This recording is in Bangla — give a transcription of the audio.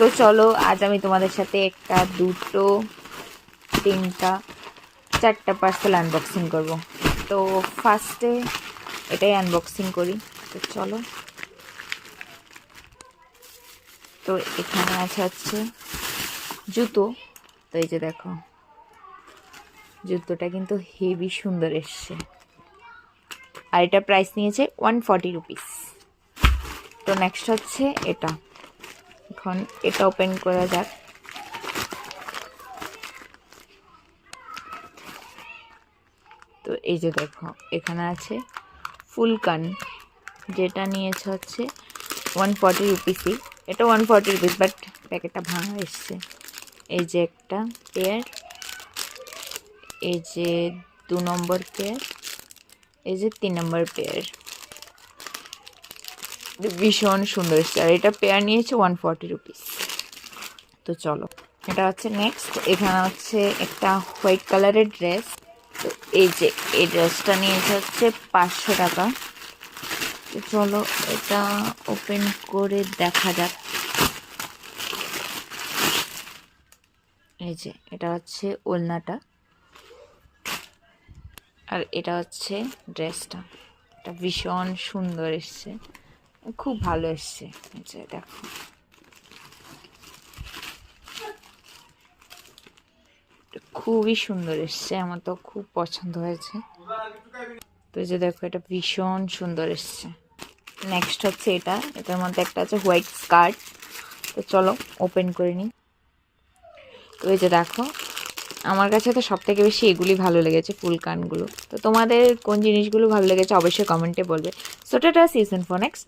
তো চলো আজ আমি তোমাদের সাথে একটা দুটো তিনটা চারটা পার্সেল আনবক্সিং করব। তো ফার্স্টে এটাই আনবক্সিং করি। তো চলো। তো এখানে হচ্ছে জুতো। তো এই যে দেখো, জুতোটা কিন্তু হেভি সুন্দর এসছে, আর এটা প্রাইস নিয়েছে 140 রুপিস। তো নেক্সট হচ্ছে এটা। এখন এটা ওপেন করা যাক। তো এই যে দেখো, এখানে আছে ফুল কান, যেটা নিয়েছে হচ্ছে 140 রুপিসই। এটা 140 রুপিস, বাট প্যাকেটটা ভাঙা এসছে। এই যে একটা পেয়ার, এই যে 2 নম্বর পেয়ার, এই যে 3 নম্বর পেয়ার। ভীষণ সুন্দর এসছে, আর এটা পেয়ার নিয়েছে 140 রুপিস। তো চলো, এটা হচ্ছে নেক্সট। এখানে হচ্ছে একটা হোয়াইট কালারের ড্রেস। তো এই যে এই ড্রেসটা নিয়েছে হচ্ছে 500 টাকা। তো চলো এটা ওপেন করে দেখা যাক। এই যে এটা হচ্ছে ওড়নাটা, আর এটা হচ্ছে ড্রেসটা। এটা ভীষণ সুন্দর এসছে, খুব ভালো এসছে। এই যে দেখো, খুবই সুন্দর এসছে, আমার তো খুব পছন্দ হয়েছে। তো এই যে দেখো, এটা ভীষণ সুন্দর এসছে। নেক্সট হচ্ছে এটা, এটার মধ্যে একটা আছে হোয়াইট স্কার্ট। তো চলো ওপেন করে নিই। তো এই যে দেখো, আমার কাছে তো সব থেকে বেশি এগুলি ভালো লেগেছে, ফুল কানগুলো। তো তোমাদের কোন জিনিসগুলো ভালো লেগেছে অবশ্যই কমেন্টে বলবে। So tata, see you soon for next.